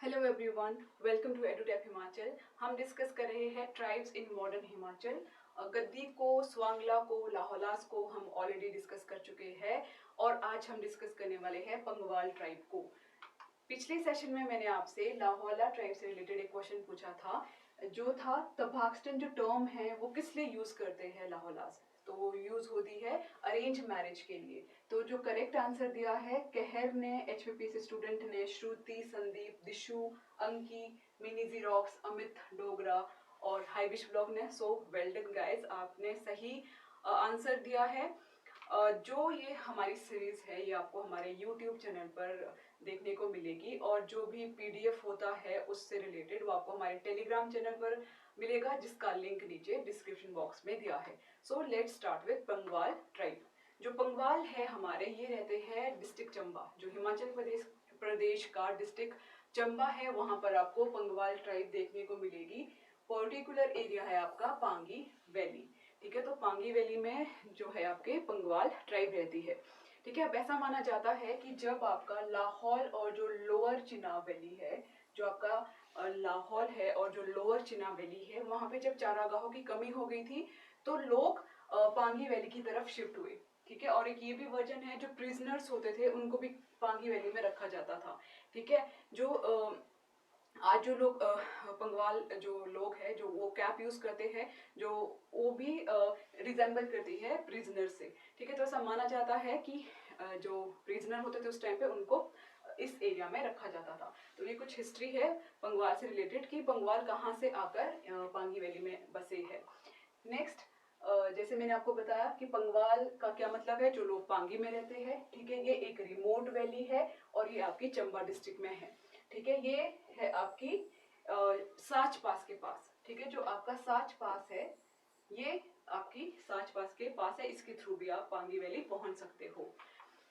Hello everyone, welcome to Edutap Himachal. हम discuss कर रहे हैं ट्राइब्स इन मॉडर्न हिमाचल। गद्दी को, स्वांगला को, लाहौलास को हम ऑलरेडी डिस्कस कर चुके हैं और आज हम डिस्कस करने वाले हैं पंगवाल ट्राइब को। पिछले सेशन में मैंने आपसे लाहौला ट्राइब से रिलेटेड एक क्वेश्चन पूछा था, जो था तबाक्सटन जो टर्म है वो किस लिए यूज करते हैं लाहौलास। तो वो यूज होती है अरेंज मैरिज के लिए। तो जो करेक्ट आंसर दिया है कहर ने, एचपीपीसी स्टूडेंट ने, श्रुति, संदीप, दिशु, अंकी, मिनी जीरोक्स, अमित डोगरा और हाईविश ब्लॉग ने। सो वेल डन गाइस, आपने सही आंसर दिया है। जो ये हमारी सीरीज है ये आपको हमारे यूट्यूब चैनल पर देखने को मिलेगी और जो भी पीडीएफ होता है उससे रिलेटेड वो आपको हमारे टेलीग्राम चैनल पर मिलेगा, जिसका लिंक नीचे डिस्क्रिप्शन बॉक्स में दिया है। So let's start with Pangwal tribe. जो पंगवाल है हमारे, ये रहते हैं डिस्ट्रिक्ट चंबा, जो हिमाचल प्रदेश का डिस्ट्रिक्ट चंबा है, वहां पर आपको पंगवाल ट्राइब देखने को मिलेगी। पर्टिकुलर एरिया है आपका पांगी वैली। ठीक है, तो पांगी वैली में जो है आपके पंगवाल ट्राइब रहती है। ठीक है, अब ऐसा माना जाता है कि जब आपका लाहौल और जो लोअर चिनाब वैली है, जो आपका लाहौल है और जो लोअर चिनाब वैली है, वहां पे जब चारागाहों की कमी हो गई थी तो लोग पांगी वैली की तरफ शिफ्ट हुए। ठीक है, और एक ये भी वर्जन है, जो प्रिजनर्स होते थे उनको भी पांगी वैली में रखा जाता था। ठीक है, जो आज जो लोग पंगवाल जो लोग हैं जो वो कैप यूज करते हैं, जो वो भी रिजेंबल करती है प्रिजनर से। ठीक है, तो ऐसा माना जाता है कि जो प्रिजनर होते थे उस टाइम पे उनको इस एरिया में रखा जाता था। तो ये कुछ हिस्ट्री है पंगवाल से रिलेटेड कि पंगवाल कहाँ से आकर पांगी वैली में बसे है। नेक्स्ट, जैसे मैंने आपको बताया कि पंगवाल का क्या मतलब है, जो लोग पांगी में रहते हैं। ठीक है, ये एक रिमोट वैली है और ये आपकी चंबा डिस्ट्रिक्ट में है। ठीक है, ये है आपकी साच पास के पास। ठीक है, जो आपका साच पास है ये आपकी साच पास के पास है, इसके थ्रू भी आप पांगी वैली पहुंच सकते हो।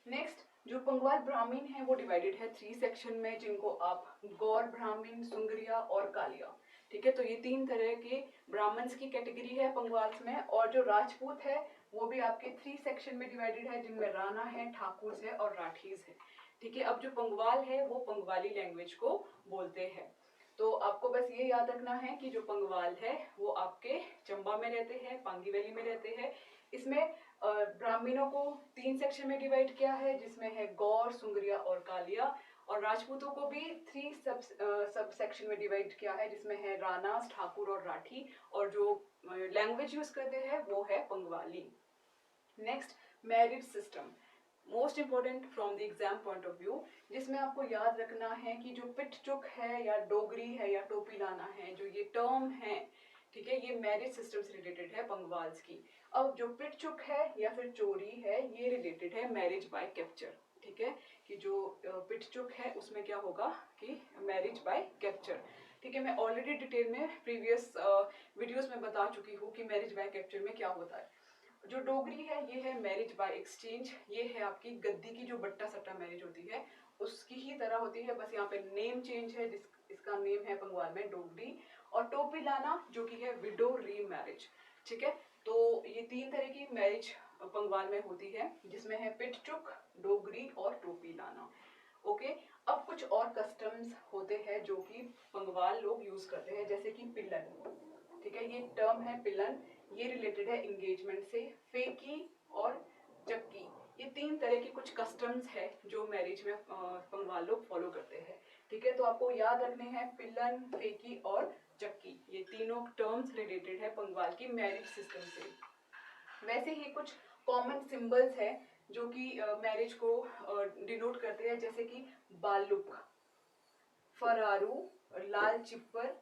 नेक्स्ट, जो पंगवाल ब्राह्मीण है वो डिवाइडेड है 3 सेक्शन में, जिनको आप गौर ब्राह्मीण, सुंगरिया और कालिया। ठीक है, तो ये 3 तरह के ब्राह्मण्स की कैटेगरी है पंगवाल्स में। और जो राजपूत है वो भी आपके 3 सेक्शन में डिवाइडेड है, जिनमें राणा है, ठाकुर है और राठीज है। ठीक है, अब जो पंगवाल है वो पंगवाली लैंग्वेज को बोलते हैं। तो आपको बस ये याद रखना है कि जो पंगवाल है वो आपके चंबा में रहते हैं, पांगी वैली में रहते हैं। इसमें ब्राह्मणों को 3 सेक्शन में डिवाइड किया है, जिसमें है गौर, सुंगरिया और कालिया। और राजपूतों को भी 3 सब सेक्शन में डिवाइड किया है, जिसमें है राणा, ठाकुर और राठी। और जो लैंग्वेज यूज करते हैं वो है Pangwali. Next, marriage system, most important from the exam point of view, जिसमें आपको याद रखना है कि जो पिट चुक है या डोगरी है या टोपी लाना है, जो ये टर्म है, ठीक है, ये मैरिज सिस्टम से रिलेटेड है पंगवाल्स की। अब जो पिट चुक है या फिर चोरी है, ये रिलेटेड है मैरिज बाय कैप्चर। ठीक है, कि जो पिट चुक है उसमें क्या होगा कि मैरिज बाय कैप्चर। ठीक है, मैं ऑलरेडी डिटेल में प्रीवियस वीडियोस में बता चुकी हूँ कि मैरिज बाय कैप्चर में क्या होता है। जो डोगरी है ये है मैरिज बाय एक्सचेंज। ये है आपकी गद्दी की जो बट्टा सट्टा मैरिज होती है उसकी ही तरह होती है, बस यहाँ पे नेम चेंज है, इसका नेम है पंगवाल में डोगरी। और टोपी लाना जो कि है विडो री मैरिज। ठीक है, तो ये 3 तरह की मैरिज पंगवाल में होती है, जिसमें है पिटचुक, डोगरी और टोपी लाना। ओके, अब कुछ और कस्टम्स होते हैं जो कि पंगवाल लोग यूज करते हैं, जैसे कि पिलन। ठीक है, ये टर्म है पिलन, ये रिलेटेड है एंगेजमेंट से। फेकी और चक्की, ये 3 तरह के कुछ कस्टम्स है जो मैरिज में पंगवाल लोग फॉलो करते हैं। ठीक है, तो आपको याद रखने हैं पिलन, फेकी और चक्की, ये तीनों टर्म्स रिलेटेड है पंगवाल की मैरिज सिस्टम से। वैसे ही कुछ कॉमन सिंबल्स है जो कि मैरिज को डिनोट करते हैं, जैसे कि बालुक, फरारू, लाल चिप्पर,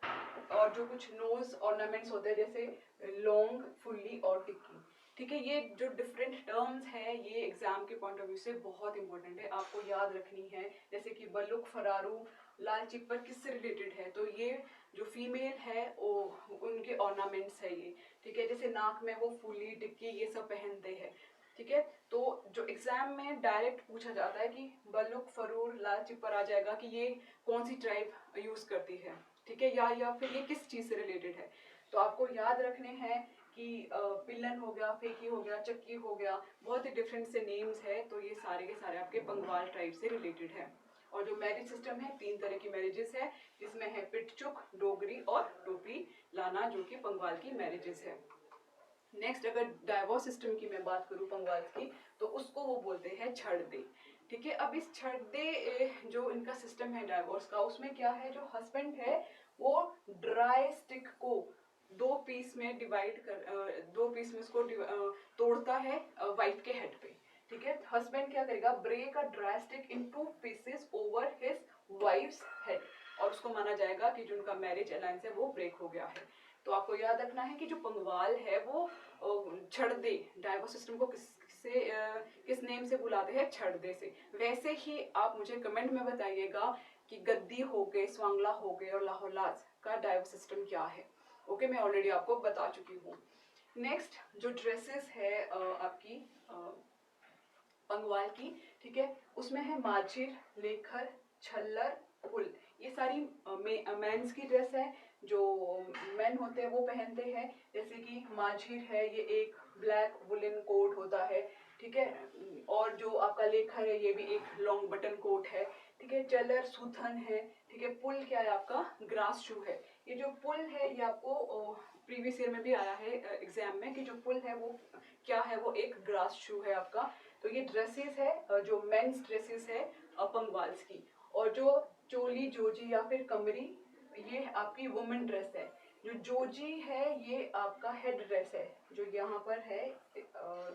और जो कुछ नोज ऑर्नामेंट्स होते हैं जैसे लौंग, फुल्ली और टिक्की। ठीक है, ये जो डिफरेंट टर्म्स है ये एग्जाम के पॉइंट ऑफ व्यू से बहुत इंपॉर्टेंट है, आपको याद रखनी है। जैसे कि बलुक, फरारू, लाल चिप्पर किससे रिलेटेड है, तो ये जो फीमेल है वो उनके ऑर्नामेंट्स है ये। ठीक है, जैसे नाक में वो फुल्ली, टिक्की ये सब पहनते हैं। ठीक है, तो जो एग्जाम में डायरेक्ट पूछा जाता है कि बलुक, फरूर, लाल चिप्पर आ जाएगा कि ये कौन सी ट्राइब यूज करती है। ठीक है, या फिर ये किस चीज से रिलेटेड है। तो आपको याद रखने हैं कि पिल्लन हो गया, फेकी हो गया, चक्की हो गया, बहुत ही डिफरेंट से नेम्स है, तो ये सारे के सारे आपके पंगवाल ट्राइब से रिलेटेड है। और जो मैरिज सिस्टम है 3 तरह की मैरिजेस है, जिसमें है पिटचुक, डोगरी और टोपी लाना, जो कि पंगवाल की मैरिजेस है। नेक्स्ट अगर डाइवोर्स सिस्टम की मैं बात करूं पंगवाल की, तो उसको वो बोलते हैं छड़दे। ठीक है, अब इस छड़दे जो इनका सिस्टम है डाइवोर्स का, उसमें क्या है, जो हस्बैंड है वो ड्राई स्टिक को 2 पीस में डिवाइड कर 2 पीस में उसको तोड़ता है वाइफ के हेड पे। ठीक है, हस्बैंड क्या करेगा, break a dry stick in 2 pieces over his wife's head, और उसको माना जाएगा कि जो उनका मैरिज अलायंस है वो ब्रेक हो गया है। तो आपको याद रखना है कि जो पंगवाल है वो छड़दे, डाइवोर्स सिस्टम को किस नेम से बुलाते हैं, छड़दे से। वैसे ही आप मुझे कमेंट में बताइएगा कि गद्दी हो गए, स्वांगला हो गए और लाहौलाज का डाइवोर्स सिस्टम क्या है। ओके, मैं ऑलरेडी आपको बता चुकी हूँ। नेक्स्ट जो ड्रेसेस है आपकी पंगवाल की, ठीक है, उसमें है माझिर, लेखर, छल्लर, फुल। ये सारी मेंस की ड्रेस है, जो मेन होते हैं वो पहनते हैं। जैसे कि माझिर है, ये एक ब्लैक वुलन कोट होता है। ठीक है, और जो आपका लेखर है ये भी एक लॉन्ग बटन कोट है। ठीक है, चलर सूथन है। ठीक है, पुल क्या है आपका, ग्रास शू है। ये जो पुल है ये आपको प्रीवियस ईयर में भी आया है एग्जाम में, कि जो पुल है वो क्या है, वो एक ग्रास शू है आपका। तो ये ड्रेसेस है जो मेंस ड्रेसेस है पंगवाल्स की। और जो चोली, जोजी या फिर कमरी, ये आपकी वुमेन ड्रेस है। जो जोजी है ये आपका हेड ड्रेस है, जो यहाँ पर है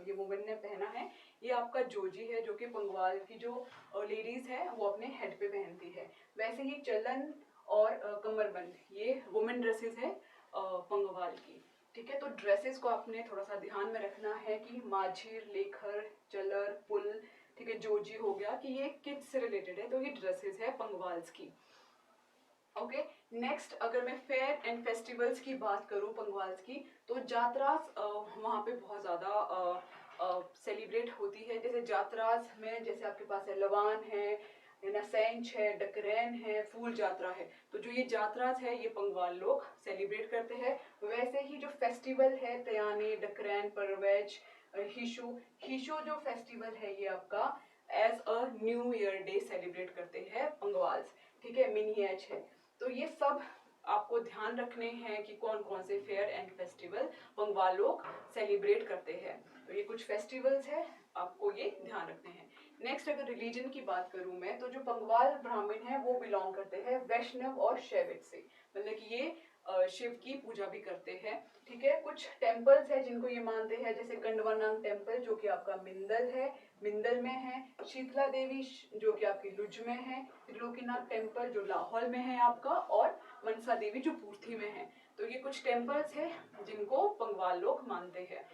ये वुमेन ने पहना है, ये आपका जोजी है, जो कि पंगवाल की जो लेडीज है वो अपने हेड पे पहनती है। वैसे ही चलन और कमरबंद, ये वुमेन ड्रेसेस है पंगवाल की। ठीक है, तो ड्रेसेस को आपने थोड़ा सा ध्यान में रखना है कि माझिर, लेखर, चलर, पुल, ठीक है, जोजी हो गया, कि ये किड से रिलेटेड है, तो ये ड्रेसेस है पंगवाल्स की। ओके, नेक्स्ट अगर मैं फेयर एंड फेस्टिवल्स की बात करूं पंगवाल्स की, तो जात्रास वहाँ पे बहुत ज़्यादा सेलिब्रेट होती है। जैसे जात्रास में जैसे आपके पास है लवान है ना, सेंच है, डकरैन है, फूल जात्रा है। तो जो ये जात्रास है ये पंगवाल लोग सेलिब्रेट करते हैं। वैसे ही जो फेस्टिवल है तयाने, डकरैन, परवेज, हिशु, हिशु जो फेस्टिवल है ये आपका as a new year day celebrate करते हैं पंगवाल्स। ठीक है, मिनी एच है। तो ये सब आपको ध्यान रखने हैं कि कौन कौन से फेयर एंड फेस्टिवल पंगवाल लोग सेलिब्रेट करते हैं। तो ये कुछ फेस्टिवल्स है, आपको ये ध्यान रखने हैं। नेक्स्ट अगर रिलीजन की बात करूं मैं, तो जो पंगवाल ब्राह्मण है वो बिलोंग करते हैं वैष्णव और शैवित से, मतलब कि ये शिव की पूजा भी करते हैं। ठीक है, कुछ टेम्पल्स है जिनको ये मानते हैं, जैसे कंडवानांग टेम्पल जो कि आपका मिंदल में है, शीतला देवी जो कि आपकी लुज में है, त्रिलोकीनाथ टेम्पल जो लाहौल में है आपका, और मनसा देवी जो पूर्थी में है। तो ये कुछ टेम्पल्स है जिनको पंगवाल लोग मानते हैं।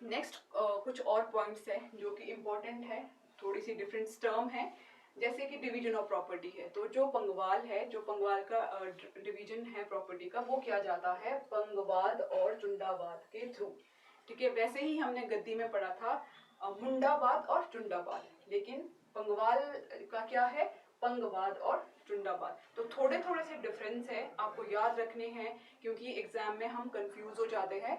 नेक्स्ट कुछ और पॉइंट्स है जो कि इम्पोर्टेंट है, थोड़ी सी डिफरेंट टर्म है, जैसे कि डिवीजन ऑफ प्रॉपर्टी है। तो जो पंगवाल है, जो पंगवाल का डिवीजन है प्रॉपर्टी का, वो किया जाता है पंगवाद और चुंडावाद के थ्रू। ठीक है, वैसे ही हमने गद्दी में पढ़ा था मुंडावाद और चुंडावाद, लेकिन पंगवाल का क्या है, पंगवाद और चुंडावाद। तो थोड़े थोड़े से डिफरेंस है, आपको याद रखने हैं, क्योंकि एग्जाम में हम कंफ्यूज हो जाते हैं।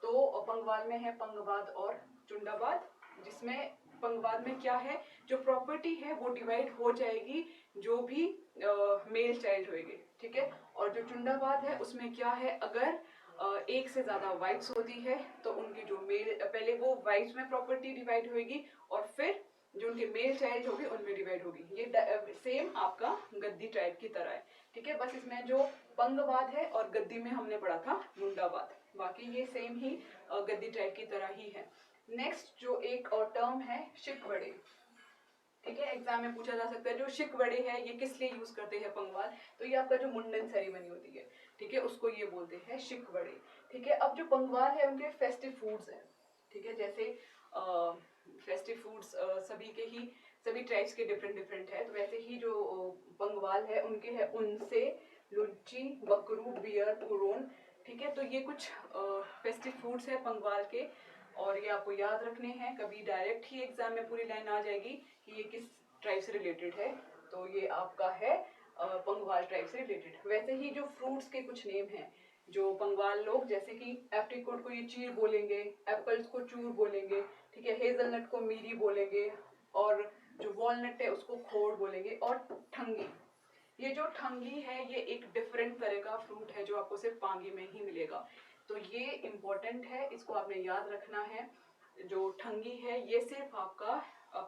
तो पंगवाल में है पंगवाद और चुंडावाद, जिसमें पंगवाद में क्या है, जो प्रॉपर्टी है वो डिवाइड हो जाएगी जो भी मेल चाइल्ड होगी। ठीक है, और जो चुंडावाद है उसमें क्या है, अगर एक से ज्यादा वाइफ्स होती है तो उनकी जो मेल, पहले वो वाइफ्स में प्रॉपर्टी डिवाइड होगी और फिर जो उनके मेल चाइल्ड होगी उनमें डिवाइड होगी। ये सेम आपका गद्दी टाइप की तरह है। ठीक है, बस इसमें जो पंगवाद है और गद्दी में हमने पढ़ा था मुंडावाद, बाकी ये सेम ही गद्दी टाइप की तरह ही है। नेक्स्ट जो एक और टर्म है शिकवड़े। ठीक है, एग्जाम में पूछा जा सकता है जो शिकवड़े है ये किस लिए यूज करते हैं पंगवाल, तो ये आपका जो मुंडन सेरेमनी होती है, ठीक है, उसको ये बोलते हैं शिकवड़े। ठीक है, अब जो पंगवाल है उनके फेस्टिव फूड्स हैं। ठीक है, जैसे फेस्टिव फूड्स सभी ट्राइब्स के डिफरेंट डिफरेंट है, तो वैसे ही जो पंगवाल है उनके है उनसे, लुच्ची, बकरू, बियर, पुरोन। ठीक है, तो ये कुछ फेस्टिव फूड्स है पंगवाल के, और ये आपको याद रखने हैं। कभी डायरेक्ट ही एग्जाम में पूरी लाइन आ जाएगी कि ये किस ट्राइब से रिलेटेड है, तो ये आपका है पंगवाल ट्राइब से रिलेटेड। वैसे ही जो फ्रूट्स के कुछ नेम हैं जो पंगवाल लोग, जैसे कि एप्रिकॉट को ये चीर बोलेंगे, एप्पल्स को चूर बोलेंगे, ठीक है, हेजलनट को मीरी बोलेंगे, और जो वॉलनट है उसको खोड़ बोलेंगे, और ठंगी। ये जो ठंगी है ये एक डिफरेंट तरह का फ्रूट है जो आपको सिर्फ पांगी में ही मिलेगा, तो ये इम्पोर्टेंट है, इसको आपने याद रखना है। जो ठंगी है ये सिर्फ आपका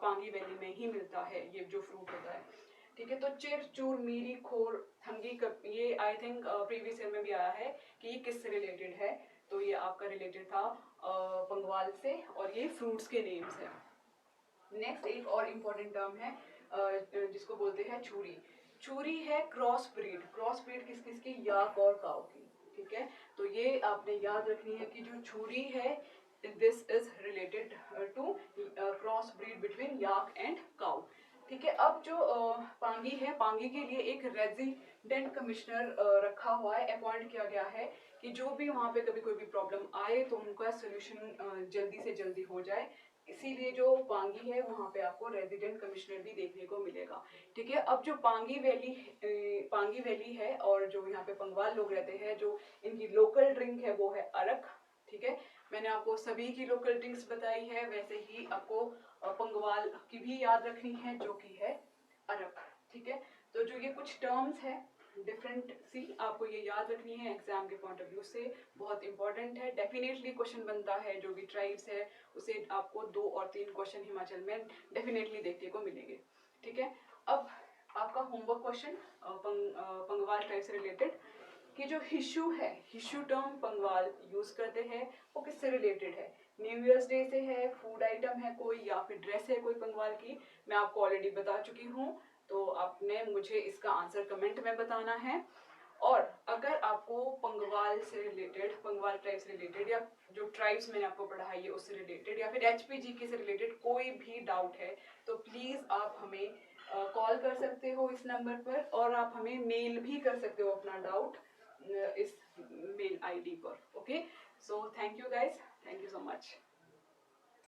पांगी वैली में ही मिलता है, ये जो फ्रूट होता है। ठीक है, तो चिर चूर मीरी खोर ठंगी ये आई थिंक प्रीवियस ईयर में भी आया है कि ये किससे रिलेटेड है, तो ये आपका रिलेटेड था पंगवाल से, और ये फ्रूट्स के नेम्स है। नेक्स्ट एक और इम्पोर्टेंट टर्म है जिसको बोलते हैं छुरी। छुरी है क्रॉस ब्रीड, क्रॉस ब्रीड किस किस की, याक और काऊ की। ठीक है, तो ये आपने याद रखनी है कि जो छुरी है this is related to cross breed between yak and cow. ठीक है, अब जो पांगी है, पांगी के लिए एक रेजिडेंट कमिश्नर रखा हुआ है, अपॉइंट किया गया है कि जो भी वहाँ पे कभी कोई भी प्रॉब्लम आए तो उनका सोल्यूशन जल्दी से जल्दी हो जाए। इसीलिए जो पांगी है वहाँ पे आपको रेजिडेंट कमिश्नर भी देखने को मिलेगा। ठीक है, अब जो पांगी वैली है और जो यहाँ पे पंगवाल लोग रहते हैं, जो इनकी लोकल ड्रिंक है वो है अरक। ठीक है, मैंने आपको सभी की लोकल ड्रिंक्स बताई है, वैसे ही आपको पंगवाल की भी याद रखनी है जो कि है अरक। ठीक है, तो जो ये कुछ टर्म्स है डिफरेंट सी, आपको ये याद रखनी है, एग्जाम के पॉइंट ऑफ व्यू से बहुत इंपॉर्टेंट है। डेफिनेटली क्वेश्चन बनता है, जो भी ट्राइब्स है उसे आपको 2 और 3 क्वेश्चन हिमाचल में डेफिनेटली देखने को मिलेंगे। ठीक है, अब आपका होमवर्क क्वेश्चन पंगवाल ट्राइब से रिलेटेड कि जो हिशु है, हिशु टर्म पंगवाल यूज करते हैं, वो किससे रिलेटेड है, न्यू ईयर्स डे से है, फूड आइटम है कोई, या फिर ड्रेस है कोई पंगवाल की, मैं आपको ऑलरेडी बता चुकी हूँ, तो आपने मुझे इसका आंसर कमेंट में बताना है। और अगर आपको पंगवाल से रिलेटेड, पंगवाल ट्राइब से रिलेटेड, या जो ट्राइब्स मैंने आपको पढ़ाई है उससे रिलेटेड, या फिर HPGK से रिलेटेड कोई भी डाउट है, तो प्लीज आप हमें कॉल कर सकते हो इस नंबर पर, और आप हमें मेल भी कर सकते हो अपना डाउट इस मेल ID पर। Okay, so thank you guys, thank you so much.